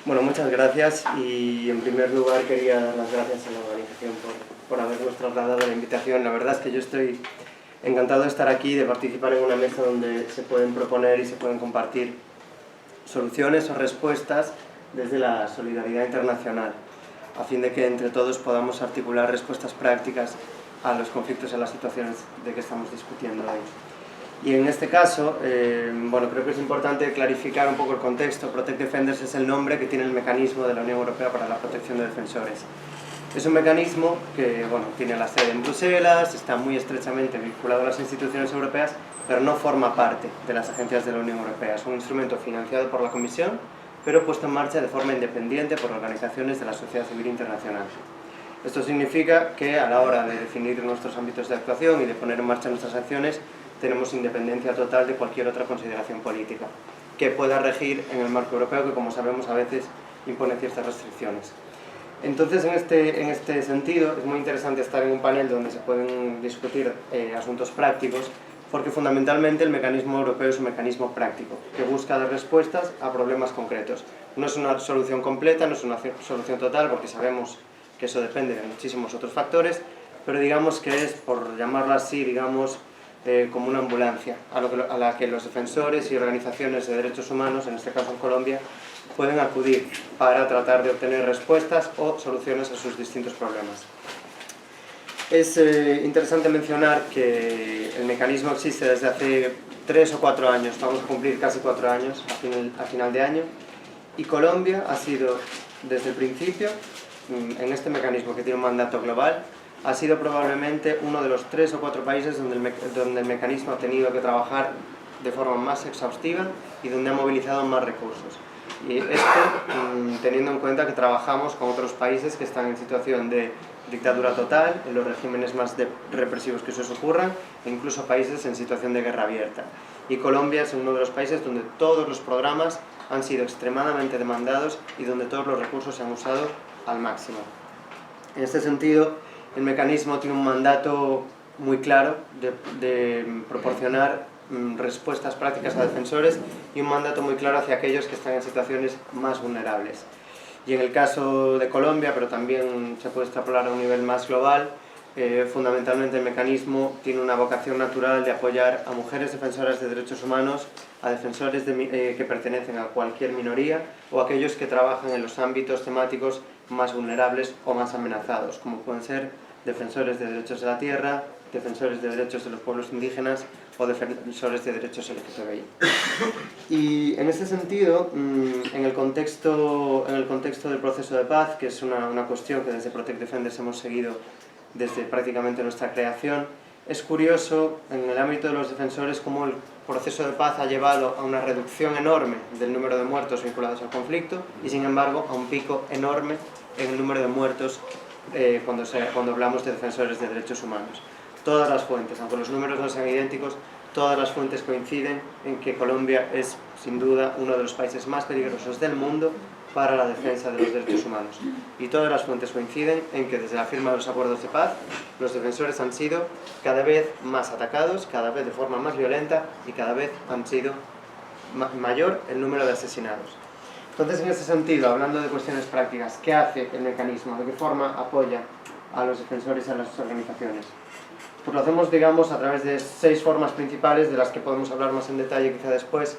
Bueno, muchas gracias y en primer lugar quería dar las gracias a la organización por habernos trasladado la invitación. La verdad es que yo estoy encantado de estar aquí, de participar en una mesa donde se pueden proponer y se pueden compartir soluciones o respuestas desde la solidaridad internacional, a fin de que entre todos podamos articular respuestas prácticas a los conflictos y a las situaciones de que estamos discutiendo hoy. Y en este caso, bueno, creo que es importante clarificar un poco el contexto. Protect Defenders es el nombre que tiene el mecanismo de la Unión Europea para la protección de defensores. Es un mecanismo que, bueno, tiene la sede en Bruselas, está muy estrechamente vinculado a las instituciones europeas, pero no forma parte de las agencias de la Unión Europea. Es un instrumento financiado por la Comisión, pero puesto en marcha de forma independiente por organizaciones de la sociedad civil internacional. Esto significa que a la hora de definir nuestros ámbitos de actuación y de poner en marcha nuestras acciones, tenemos independencia total de cualquier otra consideración política que pueda regir en el marco europeo, que como sabemos a veces impone ciertas restricciones. Entonces, en este sentido, es muy interesante estar en un panel donde se pueden discutir asuntos prácticos, porque fundamentalmente el mecanismo europeo es un mecanismo práctico, que busca dar respuestas a problemas concretos. No es una solución completa, no es una solución total, porque sabemos que eso depende de muchísimos otros factores, pero digamos que es, por llamarlo así, digamos, como una ambulancia a la que los defensores y organizaciones de derechos humanos, en este caso en Colombia, pueden acudir para tratar de obtener respuestas o soluciones a sus distintos problemas. Es interesante mencionar que el mecanismo existe desde hace 3 o 4 años, vamos a cumplir casi 4 años a final de año, y Colombia ha sido desde el principio, en este mecanismo que tiene un mandato global, ha sido probablemente uno de los 3 o 4 países donde el mecanismo ha tenido que trabajar de forma más exhaustiva y donde ha movilizado más recursos. Y esto teniendo en cuenta que trabajamos con otros países que están en situación de dictadura total, en los regímenes más represivos que se os ocurran, e incluso países en situación de guerra abierta. Y Colombia es uno de los países donde todos los programas han sido extremadamente demandados y donde todos los recursos se han usado al máximo. En este sentido, el mecanismo tiene un mandato muy claro de proporcionar respuestas prácticas a defensores y un mandato muy claro hacia aquellos que están en situaciones más vulnerables. Y en el caso de Colombia, pero también se puede extrapolar a un nivel más global, fundamentalmente el mecanismo tiene una vocación natural de apoyar a mujeres defensoras de derechos humanos, a defensores que pertenecen a cualquier minoría o a aquellos que trabajan en los ámbitos temáticos más vulnerables o más amenazados, como pueden ser defensores de derechos de la tierra, defensores de derechos de los pueblos indígenas o defensores de derechos LGTBI. Y en este sentido, en el contexto del proceso de paz, que es una cuestión que desde Protect Defenders hemos seguido desde prácticamente nuestra creación, es curioso en el ámbito de los defensores cómo el proceso de paz ha llevado a una reducción enorme del número de muertos vinculados al conflicto y sin embargo a un pico enorme en el número de muertos cuando hablamos de defensores de derechos humanos. Todas las fuentes, aunque los números no sean idénticos, todas las fuentes coinciden en que Colombia es sin duda uno de los países más peligrosos del mundo para la defensa de los derechos humanos. Y todas las fuentes coinciden en que desde la firma de los acuerdos de paz, los defensores han sido cada vez más atacados, cada vez de forma más violenta y cada vez han sido mayor el número de asesinados. Entonces, en ese sentido, hablando de cuestiones prácticas, ¿qué hace el mecanismo? ¿De qué forma apoya a los defensores y a las organizaciones? Pues lo hacemos, digamos, a través de 6 formas principales, de las que podemos hablar más en detalle quizá después,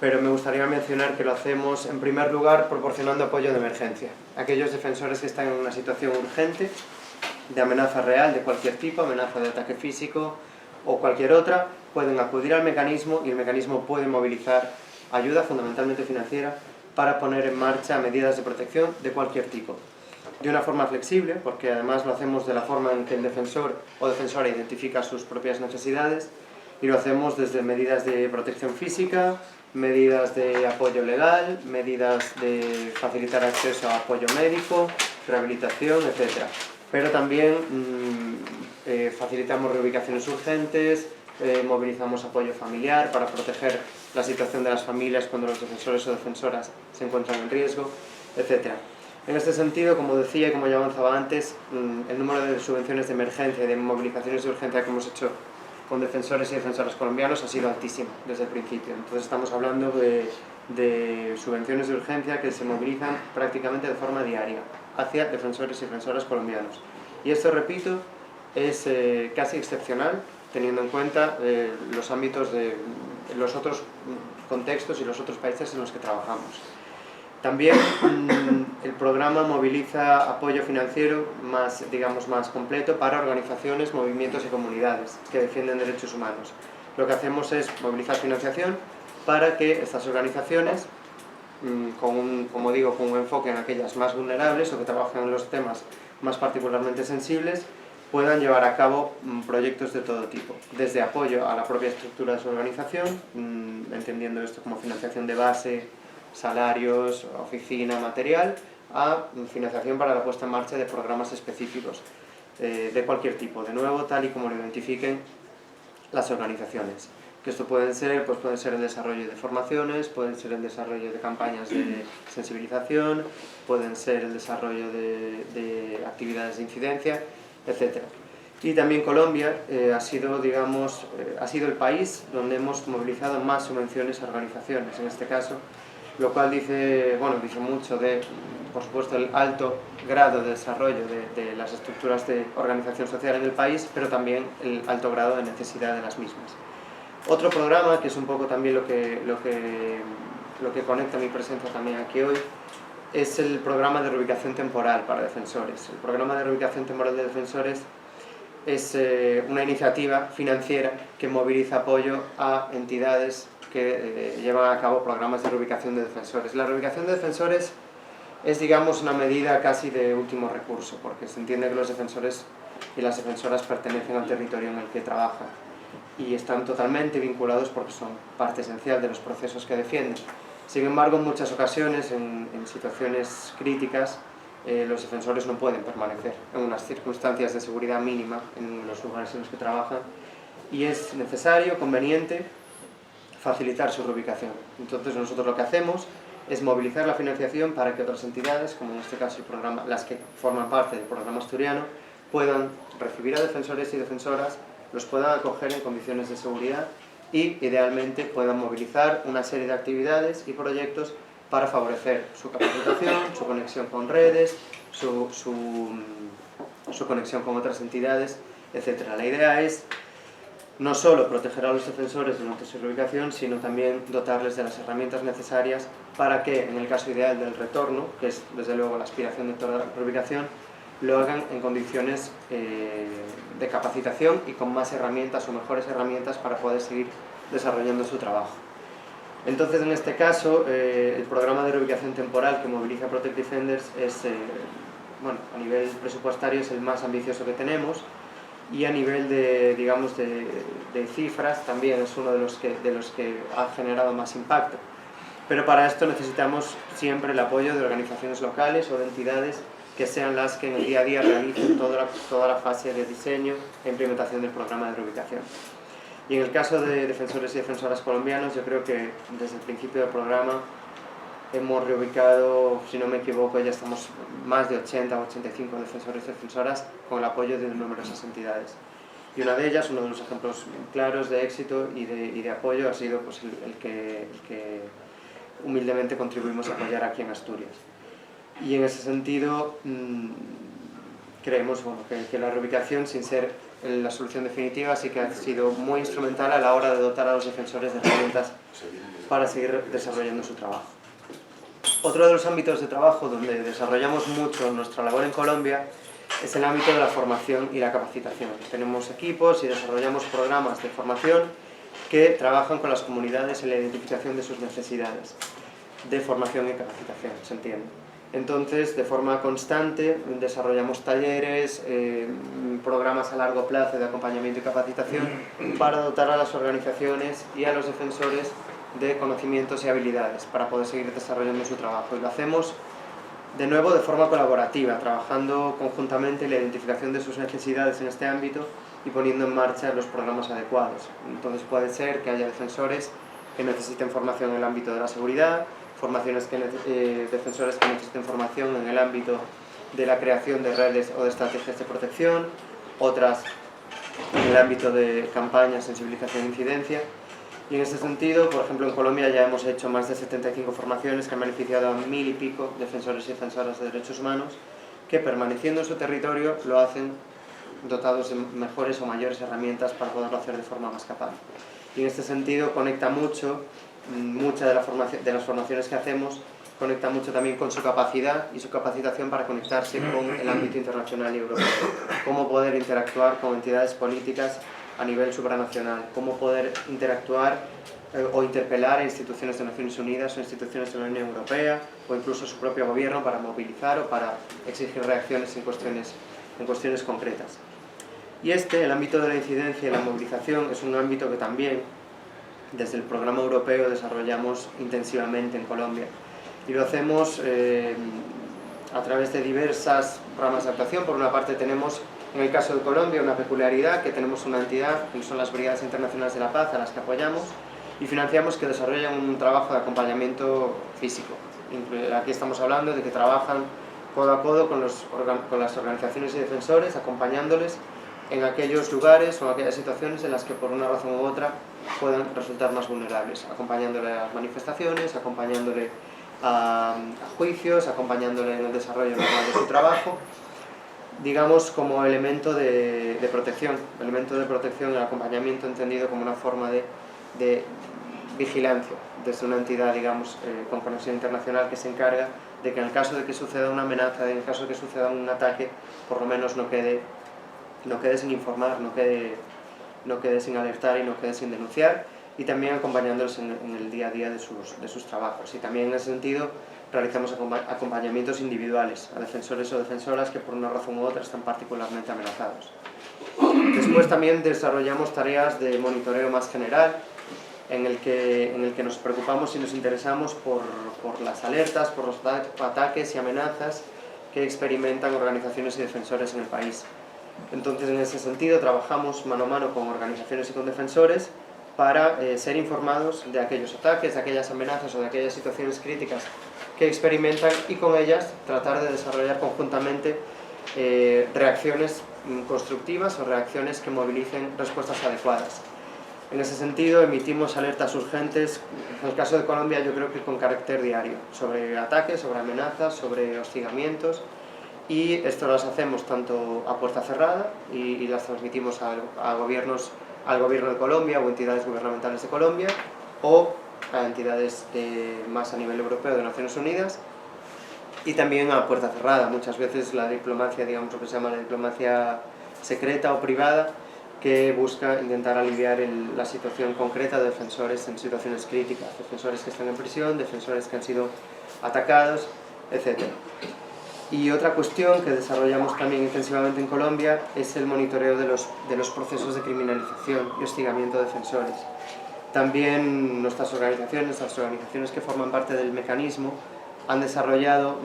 pero me gustaría mencionar que lo hacemos, en primer lugar, proporcionando apoyo de emergencia. Aquellos defensores que están en una situación urgente, de amenaza real de cualquier tipo, amenaza de ataque físico o cualquier otra, pueden acudir al mecanismo y el mecanismo puede movilizar ayuda, fundamentalmente financiera, para poner en marcha medidas de protección de cualquier tipo. De una forma flexible, porque además lo hacemos de la forma en que el defensor o defensora identifica sus propias necesidades, y lo hacemos desde medidas de protección física, medidas de apoyo legal, medidas de facilitar acceso a apoyo médico, rehabilitación, etc. Pero también facilitamos reubicaciones urgentes, movilizamos apoyo familiar para proteger la situación de las familias cuando los defensores o defensoras se encuentran en riesgo, etc. En este sentido, como decía y como ya avanzaba antes, el número de subvenciones de emergencia y de movilizaciones de urgencia que hemos hecho con defensores y defensoras colombianos ha sido altísimo desde el principio. Entonces estamos hablando de de subvenciones de urgencia que se movilizan prácticamente de forma diaria hacia defensores y defensoras colombianos. Y esto, repito, es casi excepcional, teniendo en cuenta los ámbitos de los otros contextos y los otros países en los que trabajamos. También el programa moviliza apoyo financiero más, digamos, más completo para organizaciones, movimientos y comunidades que defienden derechos humanos. Lo que hacemos es movilizar financiación para que estas organizaciones, como digo, con un enfoque en aquellas más vulnerables o que trabajan en los temas más particularmente sensibles, puedan llevar a cabo proyectos de todo tipo, desde apoyo a la propia estructura de su organización, entendiendo esto como financiación de base, salarios, oficina, material, a financiación para la puesta en marcha de programas específicos de cualquier tipo, de nuevo, tal y como lo identifiquen las organizaciones. Que esto puede ser el desarrollo de formaciones, pueden ser el desarrollo de campañas de sensibilización, pueden ser el desarrollo de actividades de incidencia, etc. Y también Colombia ha sido el país donde hemos movilizado más subvenciones a organizaciones, en este caso, lo cual dice mucho de, por supuesto, el alto grado de desarrollo de las estructuras de organización social en el país, pero también el alto grado de necesidad de las mismas. Otro programa, que es un poco también lo que conecta mi presencia también aquí hoy, es el programa de reubicación temporal para defensores. El programa de reubicación temporal de defensores es una iniciativa financiera que moviliza apoyo a entidades que llevan a cabo programas de reubicación de defensores. La reubicación de defensores es, digamos, una medida casi de último recurso, porque se entiende que los defensores y las defensoras pertenecen al territorio en el que trabajan y están totalmente vinculados porque son parte esencial de los procesos que defienden. Sin embargo, en muchas ocasiones, en situaciones críticas, los defensores no pueden permanecer en unas circunstancias de seguridad mínima en los lugares en los que trabajan y es necesario, conveniente, facilitar su reubicación. Entonces nosotros lo que hacemos es movilizar la financiación para que otras entidades, como en este caso el programa, las que forman parte del programa asturiano, puedan recibir a defensores y defensoras, los puedan acoger en condiciones de seguridad y, idealmente, puedan movilizar una serie de actividades y proyectos para favorecer su capacitación, su conexión con redes, su conexión con otras entidades, etc. La idea es no solo proteger a los defensores durante su reubicación, sino también dotarles de las herramientas necesarias para que, en el caso ideal del retorno, que es desde luego la aspiración de toda la reubicación, lo hagan en condiciones de capacitación y con más herramientas o mejores herramientas para poder seguir desarrollando su trabajo. Entonces, en este caso, el programa de reubicación temporal que moviliza Protect Defenders es, a nivel presupuestario es el más ambicioso que tenemos y a nivel de cifras también es uno de los que ha generado más impacto. Pero para esto necesitamos siempre el apoyo de organizaciones locales o de entidades que sean las que en el día a día realicen toda la fase de diseño e implementación del programa de reubicación. Y en el caso de defensores y defensoras colombianos, yo creo que desde el principio del programa hemos reubicado, si no me equivoco, ya estamos más de 80 o 85 defensores y defensoras con el apoyo de numerosas entidades. Y una de ellas, uno de los ejemplos claros de éxito y de apoyo ha sido pues, el que humildemente contribuimos a apoyar aquí en Asturias. Y en ese sentido creemos que la reubicación, sin ser la solución definitiva, sí que ha sido muy instrumental a la hora de dotar a los defensores de herramientas para seguir desarrollando su trabajo. Otro de los ámbitos de trabajo donde desarrollamos mucho nuestra labor en Colombia es el ámbito de la formación y la capacitación. Tenemos equipos y desarrollamos programas de formación que trabajan con las comunidades en la identificación de sus necesidades de formación y capacitación, se entiende. Entonces, de forma constante, desarrollamos talleres, programas a largo plazo de acompañamiento y capacitación para dotar a las organizaciones y a los defensores de conocimientos y habilidades para poder seguir desarrollando su trabajo. Y lo hacemos, de nuevo, de forma colaborativa, trabajando conjuntamente en la identificación de sus necesidades en este ámbito y poniendo en marcha los programas adecuados. Entonces, puede ser que haya defensores que necesiten formación en el ámbito de la seguridad, defensores que necesiten formación en el ámbito de la creación de redes o de estrategias de protección, otras en el ámbito de campañas, sensibilización e incidencia. Y en ese sentido, por ejemplo, en Colombia ya hemos hecho más de 75 formaciones que han beneficiado a 1000 y pico defensores y defensoras de derechos humanos que, permaneciendo en su territorio, lo hacen dotados de mejores o mayores herramientas para poderlo hacer de forma más capaz. Y en este sentido conecta mucho, muchas de las formaciones que hacemos, conecta mucho también con su capacidad y su capacitación para conectarse con el ámbito internacional y europeo. Cómo poder interactuar con entidades políticas a nivel supranacional, cómo poder interactuar o interpelar a instituciones de Naciones Unidas o instituciones de la Unión Europea o incluso su propio gobierno para movilizar o para exigir reacciones en cuestiones concretas. Y el ámbito de la incidencia y la movilización, es un ámbito que también desde el programa europeo desarrollamos intensivamente en Colombia. Y lo hacemos a través de diversas ramas de actuación. Por una parte tenemos, en el caso de Colombia, una peculiaridad, que tenemos una entidad, que son las Brigadas Internacionales de la Paz, a las que apoyamos y financiamos, que desarrollan un trabajo de acompañamiento físico. Aquí estamos hablando de que trabajan codo a codo con las organizaciones y defensores, acompañándoles en aquellos lugares o en aquellas situaciones en las que por una razón u otra puedan resultar más vulnerables, acompañándole a las manifestaciones, acompañándole a juicios, acompañándole en el desarrollo normal de su trabajo, digamos como elemento de protección, el acompañamiento entendido como una forma de vigilancia desde una entidad, digamos, con conexión internacional, que se encarga de que en el caso de que suceda una amenaza, en el caso de que suceda un ataque, por lo menos no quede sin informar, no quede sin alertar y no quede sin denunciar, y también acompañándolos en el día a día de sus trabajos. Y también en ese sentido realizamos acompañamientos individuales a defensores o defensoras que por una razón u otra están particularmente amenazados. Después también desarrollamos tareas de monitoreo más general, en el que nos preocupamos y nos interesamos por las alertas, por los ataques y amenazas que experimentan organizaciones y defensores en el país. Entonces, en ese sentido, trabajamos mano a mano con organizaciones y con defensores para ser informados de aquellos ataques, de aquellas amenazas o de aquellas situaciones críticas que experimentan, y con ellas tratar de desarrollar conjuntamente reacciones constructivas o reacciones que movilicen respuestas adecuadas. En ese sentido, emitimos alertas urgentes, en el caso de Colombia yo creo que con carácter diario, sobre ataques, sobre amenazas, sobre hostigamientos, y esto las hacemos tanto a puerta cerrada y las transmitimos al gobierno de Colombia o entidades gubernamentales de Colombia, o a entidades más a nivel europeo de Naciones Unidas, y también a puerta cerrada. Muchas veces la diplomacia, digamos lo que se llama la diplomacia secreta o privada, que busca intentar aliviar la situación concreta de defensores en situaciones críticas, defensores que están en prisión, defensores que han sido atacados, etc. Y otra cuestión que desarrollamos también intensivamente en Colombia es el monitoreo de los procesos de criminalización y hostigamiento de defensores. También nuestras organizaciones, las organizaciones que forman parte del mecanismo, han desarrollado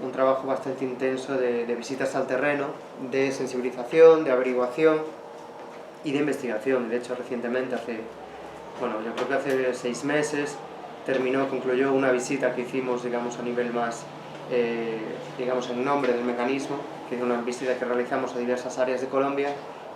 un trabajo bastante intenso de visitas al terreno, de sensibilización, de averiguación y de investigación. De hecho, recientemente, yo creo que hace 6 meses, concluyó una visita que hicimos, digamos, a nivel más, en nombre del mecanismo, que es una visita que realizamos a diversas áreas de Colombia,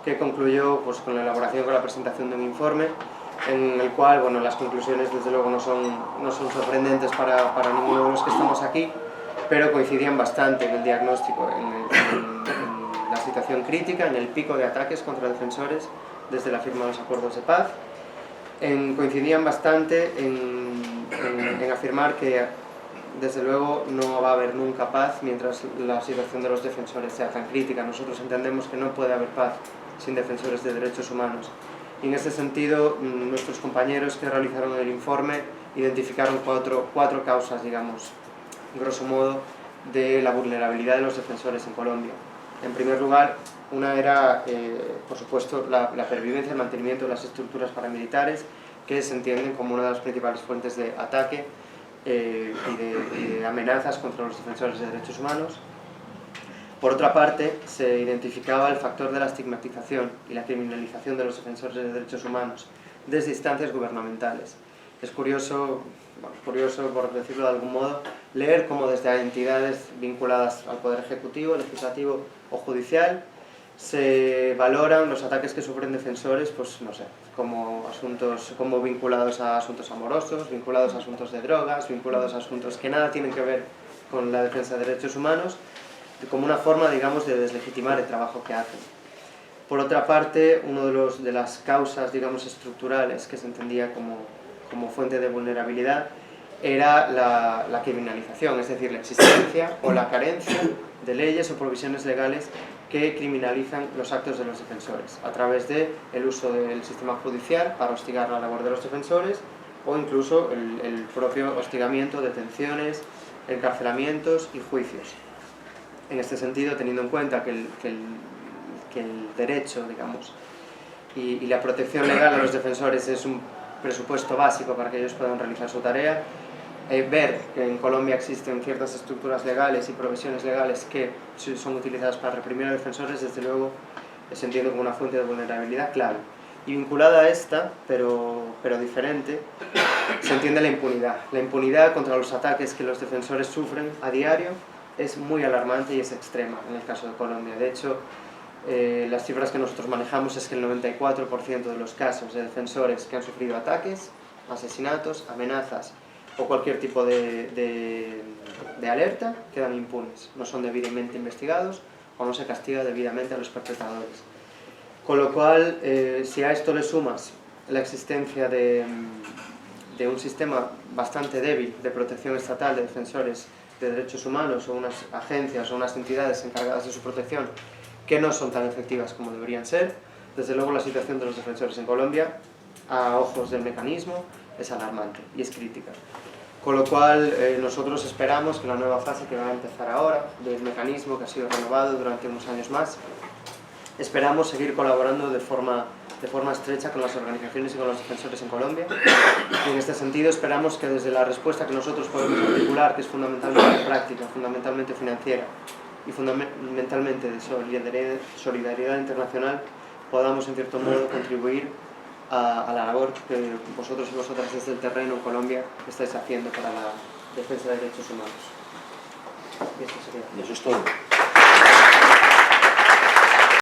que concluyó pues, con la elaboración, con la presentación de un informe, en el cual, las conclusiones desde luego no son sorprendentes para ninguno de los que estamos aquí, pero coincidían bastante en el diagnóstico, en la situación crítica, en el pico de ataques contra defensores desde la firma de los acuerdos de paz. Coincidían bastante en afirmar que desde luego no va a haber nunca paz mientras la situación de los defensores sea tan crítica. Nosotros entendemos que no puede haber paz sin defensores de derechos humanos. Y en ese sentido, nuestros compañeros que realizaron el informe identificaron cuatro causas, digamos, grosso modo, de la vulnerabilidad de los defensores en Colombia. En primer lugar, una era, por supuesto, la pervivencia y el mantenimiento de las estructuras paramilitares, que se entienden como una de las principales fuentes de ataque y de amenazas contra los defensores de derechos humanos. Por otra parte, se identificaba el factor de la estigmatización y la criminalización de los defensores de derechos humanos desde instancias gubernamentales. Es curioso, por decirlo de algún modo, leer cómo desde entidades vinculadas al Poder Ejecutivo, Legislativo o Judicial se valoran los ataques que sufren defensores, pues no sé, como vinculados a asuntos amorosos, vinculados a asuntos de drogas, vinculados a asuntos que nada tienen que ver con la defensa de derechos humanos, como una forma, digamos, de deslegitimar el trabajo que hacen. Por otra parte, una de las causas, digamos, estructurales que se entendía como fuente de vulnerabilidad era la criminalización, es decir, la existencia o la carencia de leyes o provisiones legales que criminalizan los actos de los defensores, a través del uso del sistema judicial para hostigar la labor de los defensores, o incluso el propio hostigamiento, detenciones, encarcelamientos y juicios. En este sentido, teniendo en cuenta que el derecho, digamos, y la protección legal a los defensores es un presupuesto básico para que ellos puedan realizar su tarea, ver que en Colombia existen ciertas estructuras legales y provisiones legales que son utilizadas para reprimir a defensores, desde luego se entiende como una fuente de vulnerabilidad clave. Y vinculada a esta, pero diferente, se entiende la impunidad. La impunidad contra los ataques que los defensores sufren a diario es muy alarmante y es extrema en el caso de Colombia. De hecho, las cifras que nosotros manejamos es que el 94% de los casos de defensores que han sufrido ataques, asesinatos, amenazas o cualquier tipo de alerta quedan impunes, no son debidamente investigados o no se castiga debidamente a los perpetradores. Con lo cual, si a esto le sumas la existencia de un sistema bastante débil de protección estatal de defensores de derechos humanos, o unas agencias o unas entidades encargadas de su protección que no son tan efectivas como deberían ser, desde luego la situación de los defensores en Colombia, a ojos del mecanismo, es alarmante y es crítica. Con lo cual, nosotros esperamos que la nueva fase que va a empezar ahora, del mecanismo que ha sido renovado durante unos años más, esperamos seguir colaborando de forma estrecha con las organizaciones y con los defensores en Colombia. Y en este sentido esperamos que desde la respuesta que nosotros podemos articular, que es fundamentalmente práctica, fundamentalmente financiera y fundamentalmente de solidaridad internacional, podamos en cierto modo contribuir a la labor que vosotros y vosotras desde el terreno en Colombia estáis haciendo para la defensa de derechos humanos. Y esto sería. Y eso es todo.